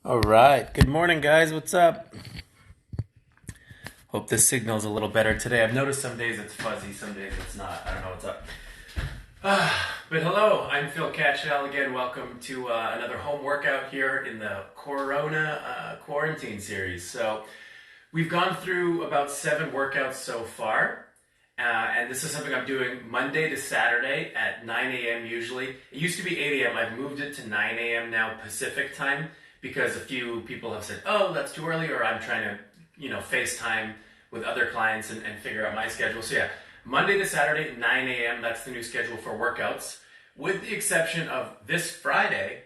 All right. Good morning, guys. What's up? Hope this signal's a little better today. I've noticed some days it's fuzzy, some days it's not. I don't know what's up. But hello, I'm Phil Catchell again. Welcome to another home workout here in the Corona quarantine series. So we've gone through about 7 workouts so far. And this is something I'm doing Monday to Saturday at 9 a.m. usually. It used to be 8 a.m. I've moved it to 9 a.m. now Pacific time because a few people have said, oh, that's too early, or I'm trying to, FaceTime with other clients and figure out my schedule. So yeah, Monday to Saturday, 9 a.m. That's the new schedule for workouts. With the exception of this Friday,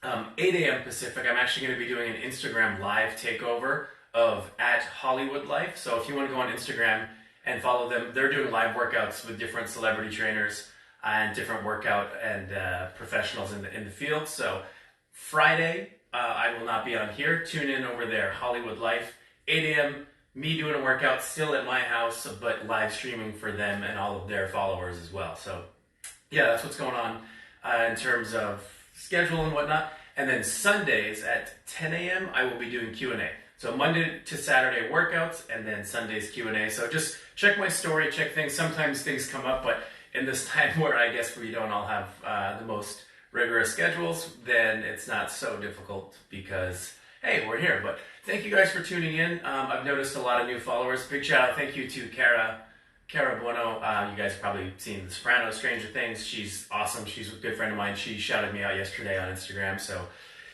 8 a.m. Pacific, I'm actually going to be doing an Instagram live takeover of @HollywoodLife. So if you want to go on Instagram and follow them, they're doing live workouts with different celebrity trainers and different workout and professionals in the field. So Friday, I will not be on here. Tune in over there, Hollywood Life, 8 a.m. Me doing a workout still at my house, but live streaming for them and all of their followers as well. So yeah, that's what's going on in terms of schedule and whatnot. And then Sundays at 10 a.m. I will be doing Q&A. So Monday to Saturday workouts, and then Sundays Q&A. So just check my story, check things. Sometimes things come up, but in this time where I guess we don't all have the most rigorous schedules, then it's not so difficult because, hey, we're here. But thank you guys for tuning in. I've noticed a lot of new followers. Big shout out, thank you to Cara Bueno. You guys have probably seen The Sopranos, Stranger Things. She's awesome. She's a good friend of mine. She shouted me out yesterday on Instagram. So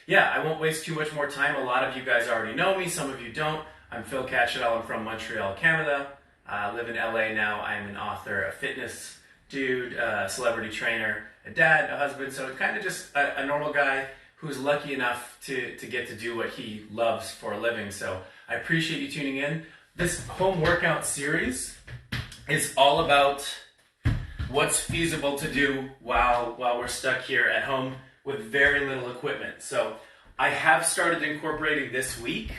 yeah, I won't waste too much more time. A lot of you guys already know me. Some of you don't. I'm Phil Catchell. I'm from Montreal, Canada. I live in LA now. I'm an author, a fitness dude, a celebrity trainer, a dad, a husband. So kind of just a normal guy who's lucky enough to get to do what he loves for a living. So I appreciate you tuning in. This home workout series is all about what's feasible to do while we're stuck here at home with very little equipment. So I have started incorporating this week.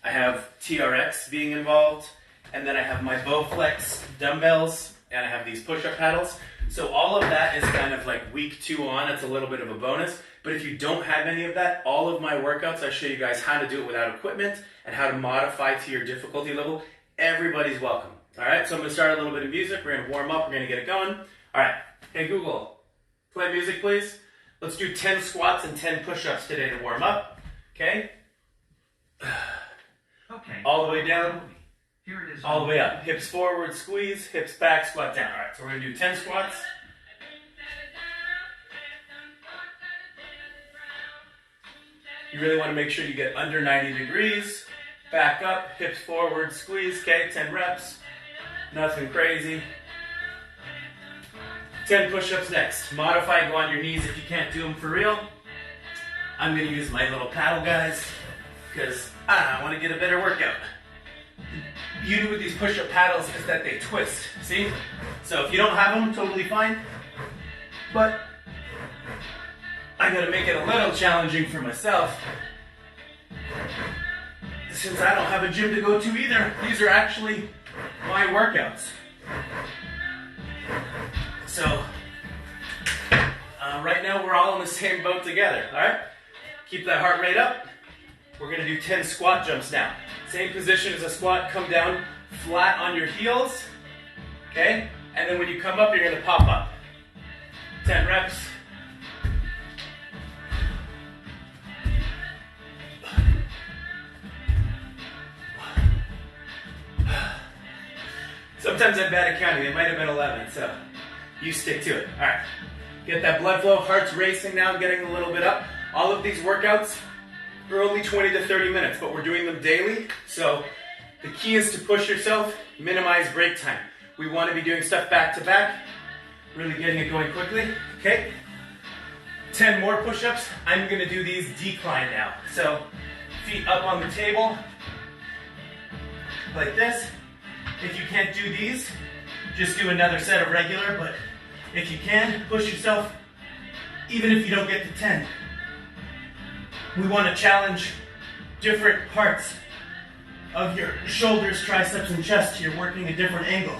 I have TRX being involved, and then I have my Bowflex dumbbells, and I have these push-up paddles. So all of that is kind of like week 2 on. It's a little bit of a bonus. But if you don't have any of that, all of my workouts, I show you guys how to do it without equipment and how to modify to your difficulty level. Everybody's welcome. All right, so I'm going to start a little bit of music. We're going to warm up. We're going to get it going. All right, hey Google, play music please. Let's do 10 squats and 10 push-ups today to warm up. Okay? Okay. All the way down. Here it is. All the way up. Hips forward, squeeze. Hips back, squat down. All right, so we're going to do 10 squats. You really want to make sure you get under 90 degrees. Back up, hips forward, squeeze. Okay, 10 reps. Nothing crazy. 10 push-ups next. Modify, go on your knees if you can't do them for real. I'm going to use my little paddle, guys, because I want to get a better workout. The beauty with these push-up paddles is that they twist, see? So if you don't have them, totally fine. But I got to make it a little challenging for myself, since I don't have a gym to go to either. These are actually my workouts. So, right now we're all in the same boat together, all right? Keep that heart rate up. We're gonna do 10 squat jumps now. Same position as a squat, come down flat on your heels, okay? And then when you come up, you're gonna pop up. 10 reps. Sometimes I'm bad at counting, it might have been 11, so you stick to it. All right, get that blood flow, heart's racing now, getting a little bit up. All of these workouts are only 20 to 30 minutes, but we're doing them daily. So the key is to push yourself, minimize break time. We want to be doing stuff back to back, really getting it going quickly. Okay, 10 more push-ups. I'm gonna do these decline now. So feet up on the table, like this. If you can't do these, just do another set of regular, but if you can, push yourself, even if you don't get to 10. We want to challenge different parts of your shoulders, triceps, and chest. You're working a different angle.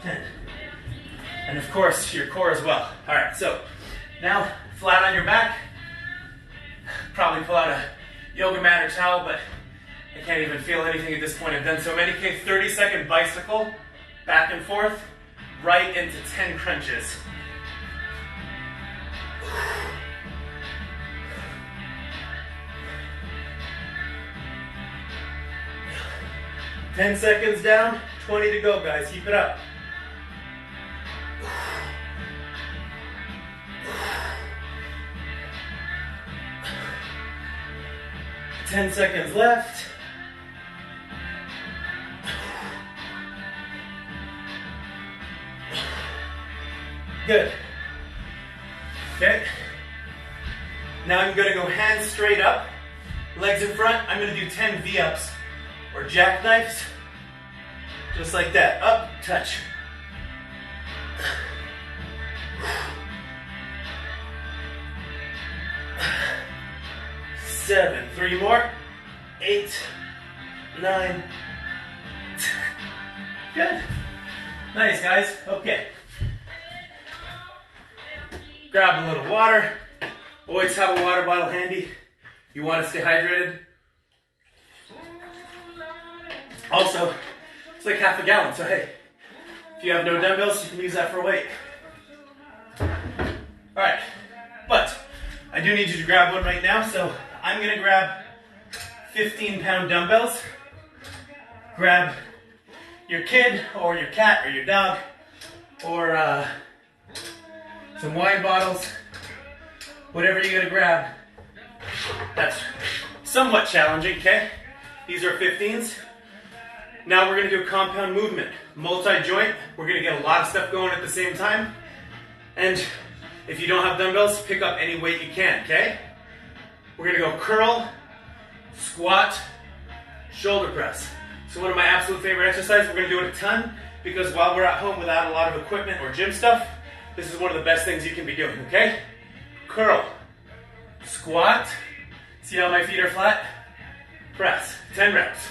10. And of course, your core as well. All right, so Now, flat on your back. Probably pull out a yoga mat or towel, but I can't even feel anything at this point. I've done so many. Okay, 30-second bicycle, back and forth, right into 10 crunches. Ten seconds down, 20 to go, guys. Keep it up. 10 seconds left. Good. Okay. Now I'm going to go hands straight up, legs in front. I'm going to do 10 V-ups or jackknives, just like that. Up, touch. 7, 3 more, 8, 9, 10. Good. Nice, guys. Okay. Grab a little water. Always have a water bottle handy. You want to stay hydrated. Also, it's like half a gallon, so hey, if you have no dumbbells, you can use that for weight. Alright, but I do need you to grab one right now, so I'm going to grab 15-pound dumbbells. Grab your kid or your cat or your dog or some wine bottles, whatever you're going to grab. That's somewhat challenging, okay? These are 15s. Now we're going to do a compound movement, multi-joint. We're going to get a lot of stuff going at the same time. And if you don't have dumbbells, pick up any weight you can, okay? We're going to go curl, squat, shoulder press. So one of my absolute favorite exercises, we're going to do it a ton because while we're at home without a lot of equipment or gym stuff, this is one of the best things you can be doing, okay? Curl, squat, see how my feet are flat? Press, 10 reps.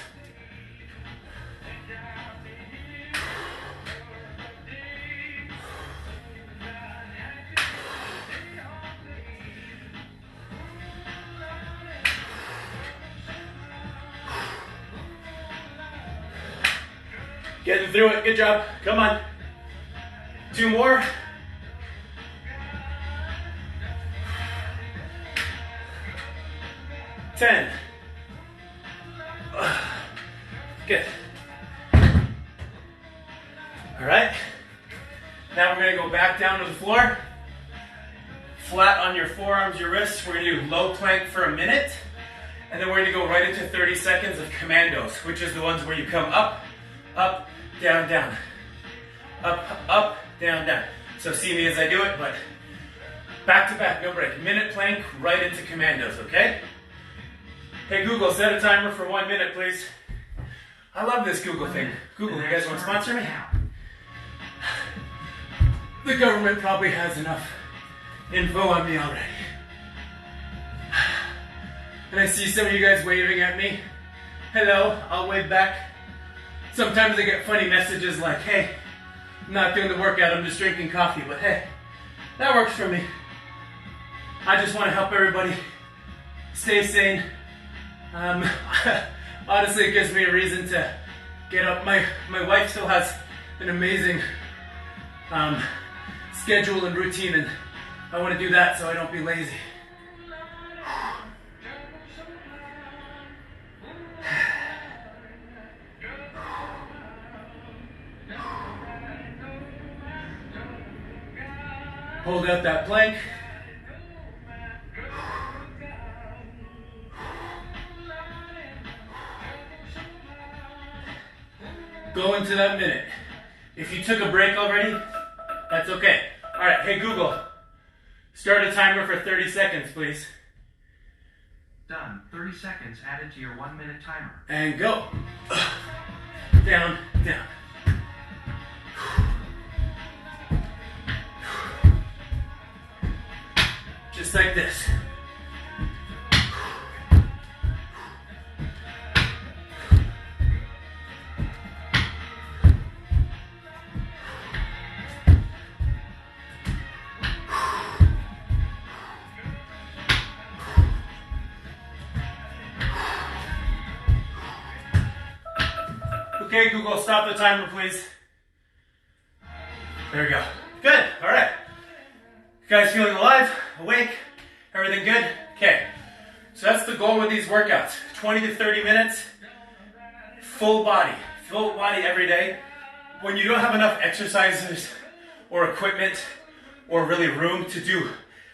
Getting through it, good job, come on. 2 more. Ten. Good. All right. Now we're going to go back down to the floor. Flat on your forearms, your wrists. We're going to do low plank for a minute. And then we're going to go right into 30 seconds of commandos, which is the ones where you come up, up, down, down. Up, up, down, down. So see me as I do it, but back to back, no break. Minute plank right into commandos, okay? Hey Google, set a timer for 1 minute, please. I love this Google thing. Google, you guys want to sponsor me? The government probably has enough info on me already. And I see some of you guys waving at me. Hello, I'll wave back. Sometimes I get funny messages like, hey, I'm not doing the workout, I'm just drinking coffee. But hey, that works for me. I just want to help everybody stay sane. Honestly, it gives me a reason to get up. My wife still has an amazing schedule and routine, and I want to do that so I don't be lazy. Hold out that plank. Go into that minute. If you took a break already, that's okay. All right, hey Google, start a timer for 30 seconds, please. Done. 30 seconds added to your 1 minute timer. And go. Down, down. Just like this. Okay, Google, stop the timer, please. There we go. Good, all right. You guys feeling alive, awake, everything good? Okay, so that's the goal with these workouts. 20 to 30 minutes, full body every day. When you don't have enough exercises or equipment or really room to do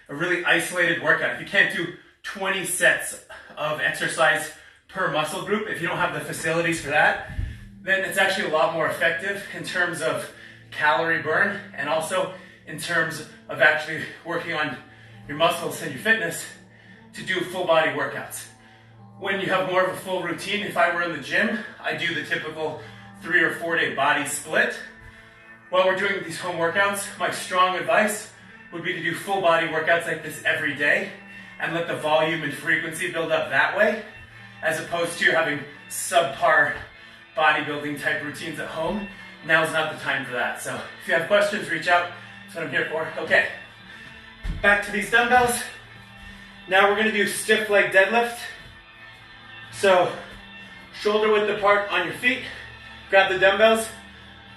a really isolated workout, if you can't do 20 sets of exercise per muscle group, if you don't have the facilities for that, then it's actually a lot more effective in terms of calorie burn and also in terms of actually working on your muscles and your fitness to do full body workouts. When you have more of a full routine, if I were in the gym, I do the typical 3 or 4 day body split. While we're doing these home workouts, my strong advice would be to do full body workouts like this every day and let the volume and frequency build up that way, as opposed to having subpar bodybuilding type routines at home. Now's not the time for that. So if you have questions, reach out. That's what I'm here for. Okay, back to these dumbbells. Now we're gonna do stiff leg deadlift. So shoulder width apart on your feet, grab the dumbbells,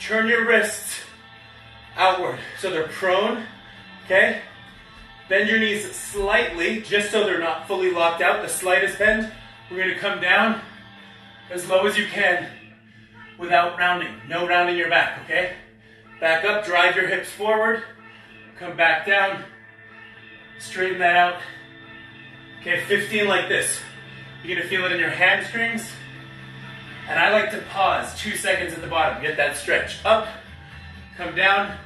turn your wrists outward so they're prone, okay? Bend your knees slightly, just so they're not fully locked out, the slightest bend. We're gonna come down as low as you can without rounding. No rounding your back, okay? Back up, drive your hips forward, come back down, straighten that out. Okay, 15 like this. You're gonna feel it in your hamstrings. And I like to pause 2 seconds at the bottom, get that stretch. Up, come down,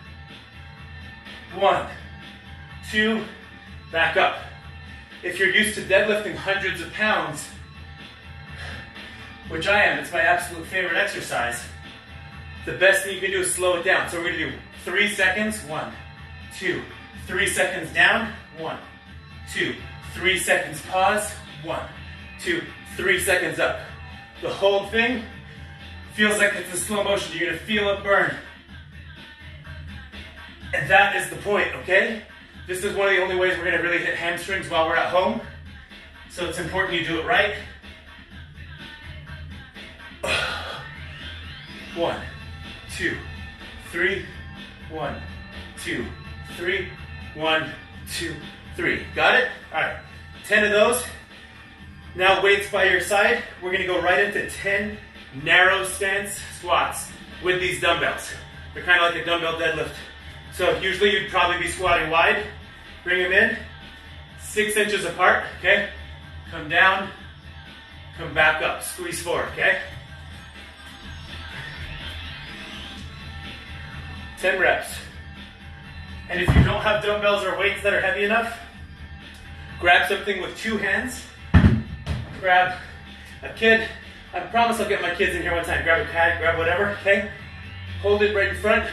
1, 2, back up. If you're used to deadlifting hundreds of pounds, which I am, it's my absolute favorite exercise, the best thing you can do is slow it down. So we're gonna do 3 seconds, 1, 2, 3 seconds down, 1, 2, 3 seconds pause, 1, 2, 3 seconds up. The whole thing feels like it's a slow motion. You're gonna feel it burn. And that is the point, okay? This is one of the only ways we're gonna really hit hamstrings while we're at home. So it's important you do it right. 1, 2, 3, 1, 2, 3, 1, 2, 3. Got it? All right, 10 of those. Now weights by your side. We're gonna go right into 10 narrow stance squats with these dumbbells. They're kind of like a dumbbell deadlift. So usually you'd probably be squatting wide. Bring them in, 6 inches apart, okay? Come down, come back up, squeeze forward, okay? 10 reps. And if you don't have dumbbells or weights that are heavy enough, grab something with 2 hands. Grab a kid. I promise I'll get my kids in here one time. Grab a pad, grab whatever, okay? Hold it right in front.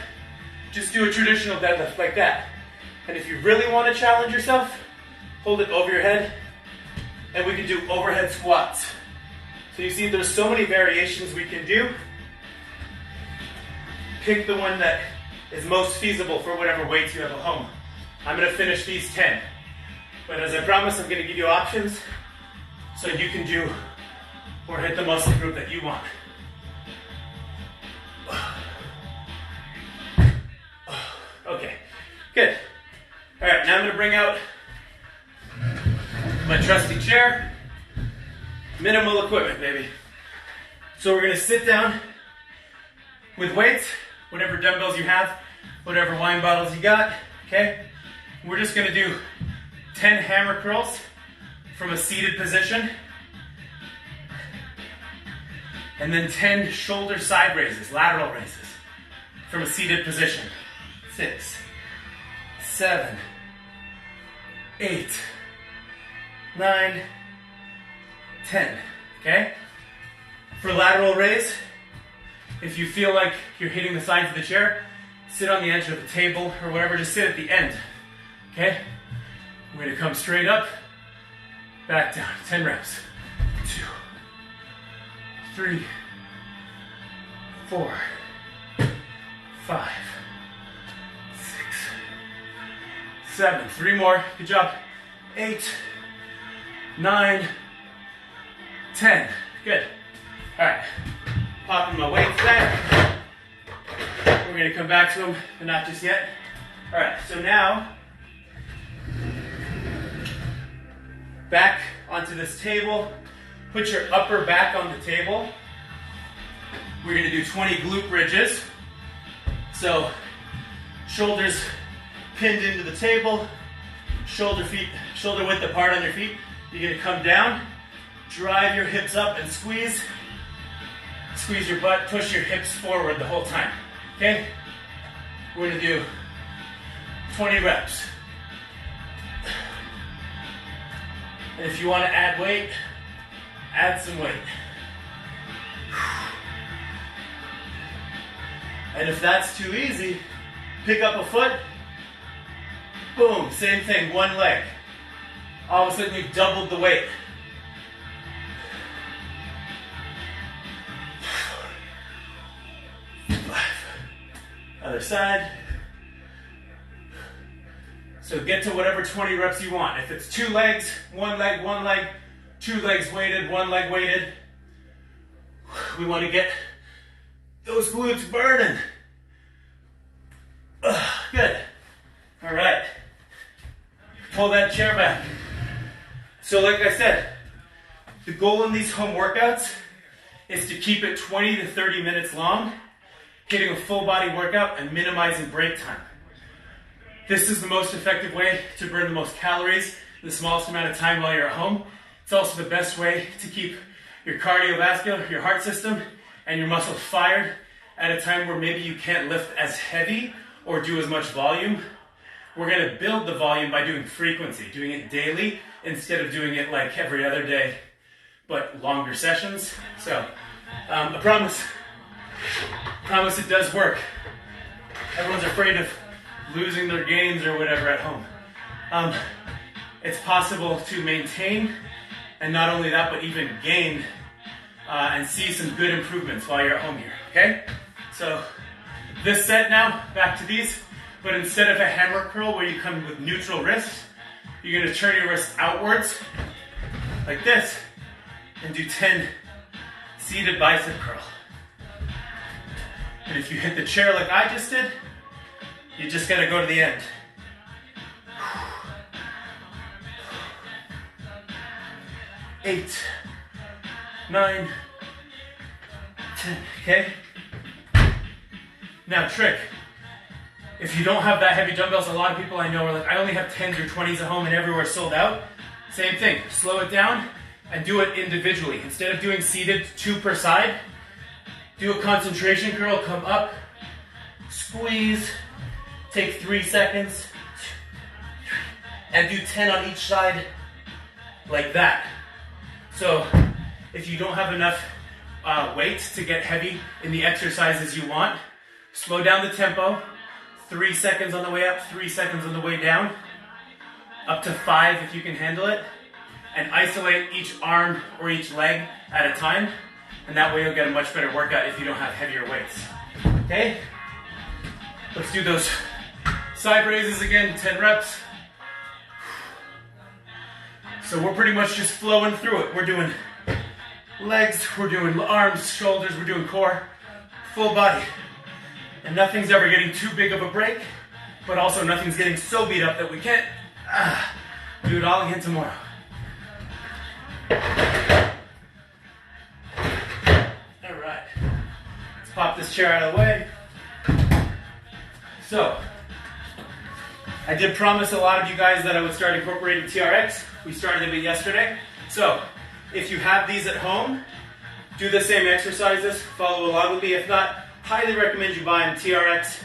Just do a traditional deadlift like that. And if you really want to challenge yourself, hold it over your head, and we can do overhead squats. So you see there's so many variations we can do. Pick the one that is most feasible for whatever weights you have at home. I'm going to finish these 10. But as I promised, I'm going to give you options so you can do or hit the muscle group that you want. Okay, good. All right, now I'm gonna bring out my trusty chair. Minimal equipment, baby. So we're gonna sit down with weights, whatever dumbbells you have, whatever wine bottles you got, okay? We're just gonna do 10 hammer curls from a seated position, and then 10 shoulder side raises, lateral raises, from a seated position. 6, 7, 8, 9, 10, okay? For lateral raise, if you feel like you're hitting the sides of the chair, sit on the edge of the table or whatever, just sit at the end, okay? We're gonna come straight up, back down, 10 reps. 2, 3, 4, 5, 6, 7, 3 more, good job. 8, 9, 10, good. All right, Popping my weights back. We're gonna come back to them, but not just yet. All right, so now, back onto this table. Put your upper back on the table. We're gonna do 20 glute bridges. So, shoulders pinned into the table, shoulder width apart on your feet. You're gonna come down, drive your hips up and squeeze. Squeeze your butt, push your hips forward the whole time, okay? We're gonna do 20 reps. And if you wanna add weight, add some weight. And if that's too easy, pick up a foot, boom, same thing, one leg. All of a sudden you've doubled the weight. Other side. So get to whatever 20 reps you want. If it's 2 legs, 1 leg, 2 legs weighted, 1 leg weighted. We want to get those glutes burning. Good. All right. Pull that chair back. So like I said, the goal in these home workouts is to keep it 20 to 30 minutes long, getting a full body workout and minimizing break time. This is the most effective way to burn the most calories in the smallest amount of time while you're at home. It's also the best way to keep your cardiovascular, your heart system, and your muscles fired at a time where maybe you can't lift as heavy or do as much volume. We're gonna build the volume by doing frequency, doing it daily instead of doing it like every other day, but longer sessions. So, I promise it does work. Everyone's afraid of losing their gains or whatever at home. It's possible to maintain, and not only that, but even gain and see some good improvements while you're at home here, okay? So this set now, back to these, but instead of a hammer curl where you come with neutral wrists, you're gonna turn your wrists outwards like this and do 10 seated bicep curl. And if you hit the chair like I just did, you just gotta go to the end. 8, 9, 10, okay? Now trick, if you don't have that heavy dumbbells, a lot of people I know are like, I only have 10s or 20s at home and everywhere sold out. Same thing, slow it down and do it individually. Instead of doing seated 2 per side, do a concentration curl, come up, squeeze, take 3 seconds, and do 10 on each side like that. So if you don't have enough weight to get heavy in the exercises you want, slow down the tempo, 3 seconds on the way up, 3 seconds on the way down, up to 5 if you can handle it, and isolate each arm or each leg at a time, and that way you'll get a much better workout if you don't have heavier weights. Okay? Let's do those side raises again, 10 reps. So we're pretty much just flowing through it. We're doing legs, we're doing arms, shoulders, we're doing core, full body. And nothing's ever getting too big of a break, but also nothing's getting so beat up that we can't do it all again tomorrow. All right, let's pop this chair out of the way. So, I did promise a lot of you guys that I would start incorporating TRX. We started a bit yesterday. So, if you have these at home, do the same exercises, follow along with me. If not, highly recommend you buy them TRX,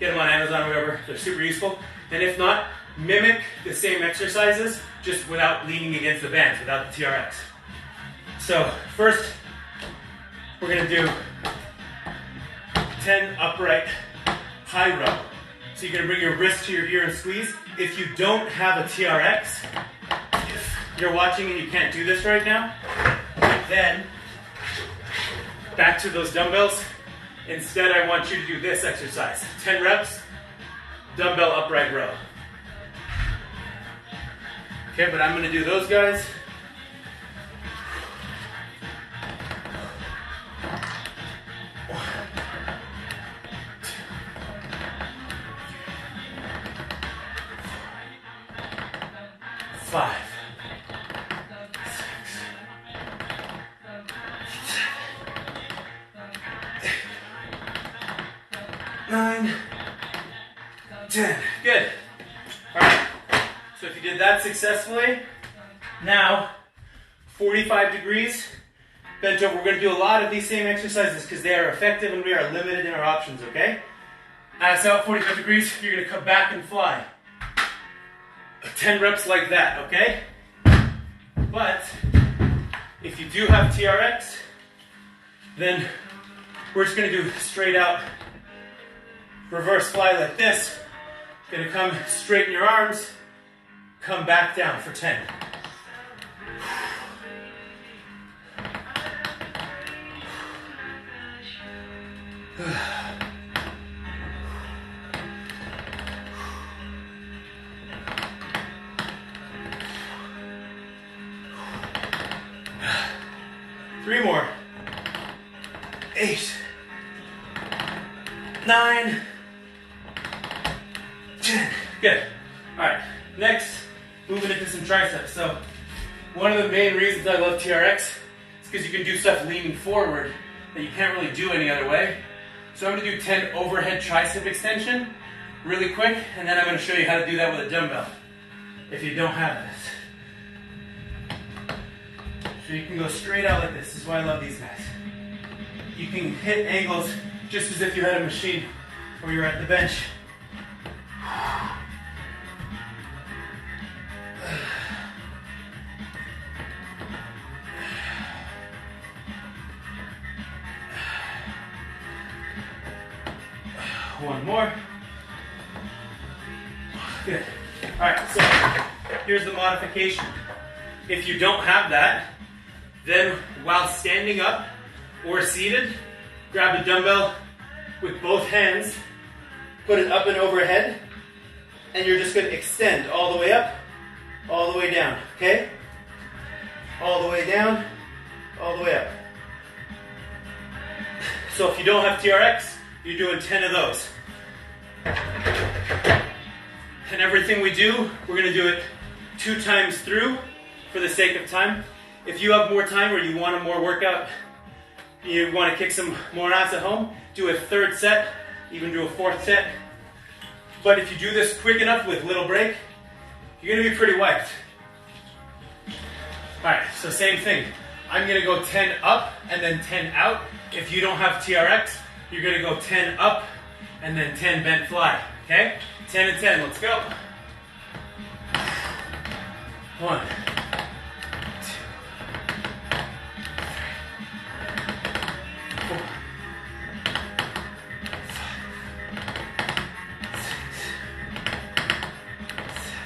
get them on Amazon or wherever, they're super useful. And if not, mimic the same exercises, just without leaning against the bands, without the TRX. So, first, we're gonna do 10 upright high row. So you're gonna bring your wrist to your ear and squeeze. If you don't have a TRX, if you're watching and you can't do this right now, then back to those dumbbells. Instead, I want you to do this exercise. 10 reps, dumbbell upright row. Okay, but I'm gonna do those guys. 5, 9, 10. Good. All right. So if you did that successfully, now 45 degrees, bent over. We're going to do a lot of these same exercises because they are effective and we are limited in our options, okay? Ass out 45 degrees, you're going to come back and fly. 10 reps like that, okay? But if you do have TRX, then we're just going to do straight out reverse fly like this. Going to come straighten your arms, come back down for 10. Three more. 8, 9, 10. Good. All right. Next, moving into some triceps. So, one of the main reasons I love TRX is because you can do stuff leaning forward that you can't really do any other way. So I'm going to do 10 overhead tricep extension really quick, and then I'm going to show you how to do that with a dumbbell if you don't have this. So you can go straight out like this. This is why I love these guys. You can hit angles just as if you had a machine or you're at the bench. One more. Good. All right, so here's the modification. If you don't have that, then while standing up or seated, grab a dumbbell with both hands, put it up and overhead, and you're just going to extend all the way up, all the way down, okay? All the way down, all the way up. So if you don't have TRX, you're doing 10 of those. And everything we do, we're going to do it 2 times through for the sake of time. If you have more time or you want a more workout, you want to kick some more ass at home, do a 3rd set, even do a 4th set. But if you do this quick enough with little break, you're going to be pretty wiped. Alright, so same thing. I'm going to go 10 up and then 10 out. If you don't have TRX, you're going to go 10 up and then 10 bent fly. Okay? 10 and 10, let's go. 1, 2, 3, 4, 5, 6, 7,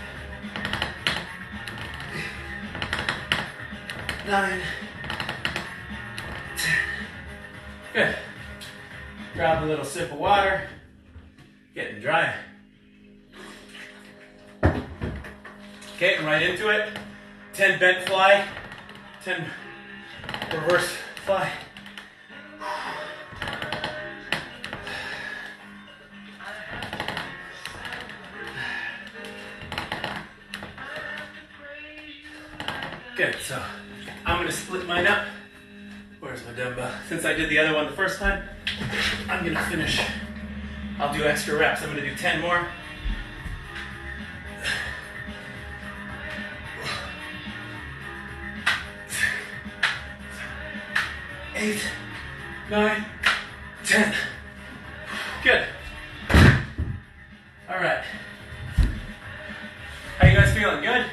8, 9, 10. Good. Grab a little sip of water. Getting dry. Okay, and right into it. 10 bent fly, 10 reverse fly. Good, so I'm going to split mine up. Where's my dumbbell? Since I did the other one the first time, I'm going to finish. I'll do extra reps. I'm going to do 10 more. 8, 9, 10. Good. All right. How you guys feeling? Good?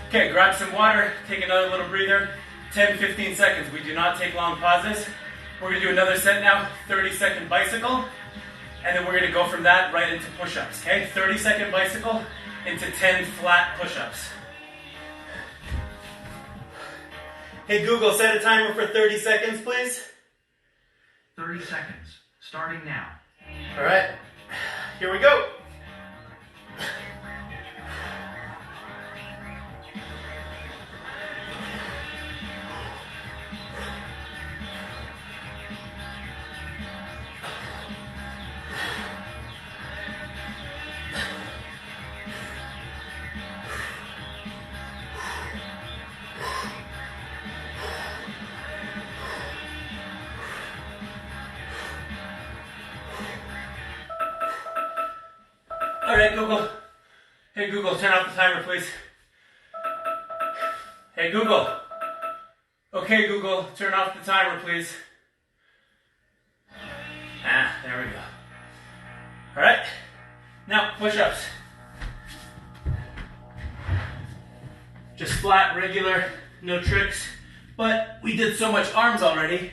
Okay, grab some water, take another little breather. 10, 15 seconds. We do not take long pauses. We're going to do another set now, 30-second bicycle, and then we're going to go from that right into push-ups, okay? 30-second bicycle into 10 flat push-ups. Hey Google, set a timer for 30 seconds, please. 30 seconds, starting now. All right, here we go. Google. Hey Google, turn off the timer, please. Hey Google. Okay Google, turn off the timer, please. There we go. All right, now push-ups. Just flat, regular, no tricks. But we did so much arms already,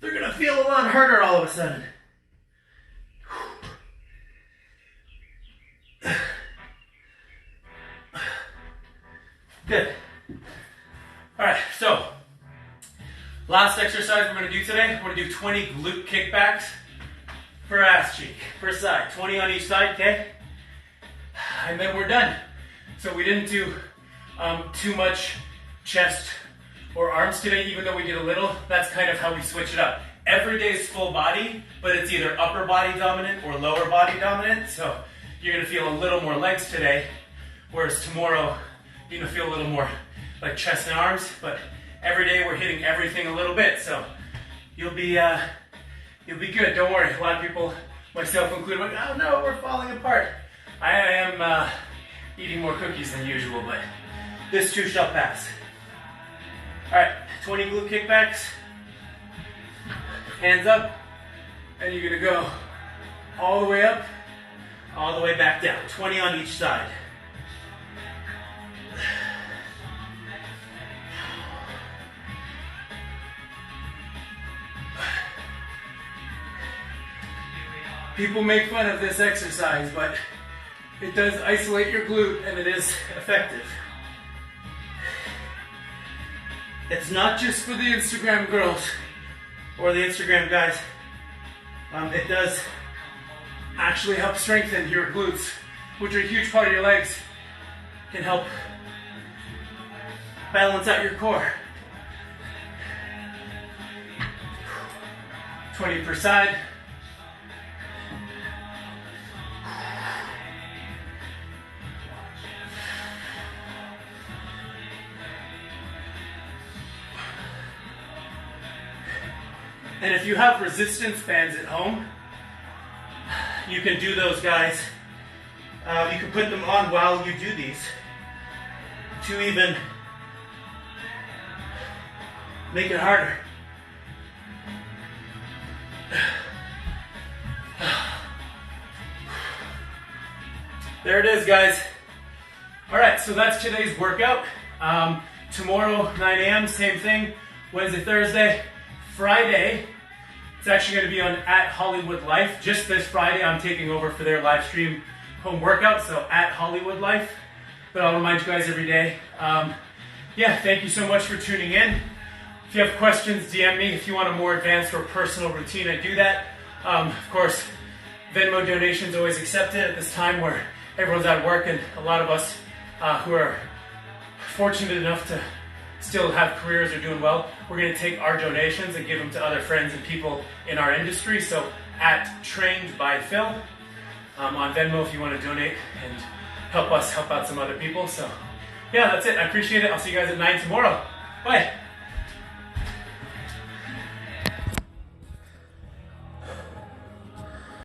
they're gonna feel a lot harder all of a sudden. Good. All right, so last exercise we're gonna do today, we're gonna do 20 glute kickbacks per ass cheek, per side, 20 on each side, okay? And then we're done. So we didn't do too much chest or arms today, even though we did a little. That's kind of how we switch it up. Every day is full body, but it's either upper body dominant or lower body dominant. So you're gonna feel a little more legs today, whereas tomorrow you're gonna feel a little more like chest and arms. But every day we're hitting everything a little bit, so you'll be good. Don't worry. A lot of people, myself included, like, oh no, we're falling apart. I am eating more cookies than usual, but this too shall pass. All right, 20 glute kickbacks. Hands up, and you're gonna go all the way up, all the way back down. 20 on each side. People make fun of this exercise, but it does isolate your glute and it is effective. It's not just for the Instagram girls or the Instagram guys. It does actually help strengthen your glutes, which are a huge part of your legs. Can help balance out your core. 20 per side. And if you have resistance bands at home, you can do those, guys. You can put them on while you do these to even make it harder. There it is, guys. All right, so that's today's workout. Tomorrow, 9 a.m., same thing. Wednesday, Thursday. Friday, it's actually going to be on @HollywoodLife. Just this Friday, I'm taking over for their live stream home workout, so @HollywoodLife. But I'll remind you guys every day. Yeah, thank you so much for tuning in. If you have questions, DM me. If you want a more advanced or personal routine, I do that. Of course, Venmo donations always accepted at this time where everyone's at work, and a lot of us who are fortunate enough to still have careers or doing well, we're going to take our donations and give them to other friends and people in our industry. So @TrainedByPhil on Venmo if you want to donate and help us help out some other people. So yeah, that's it. I appreciate it. I'll see you guys at 9 tomorrow. Bye.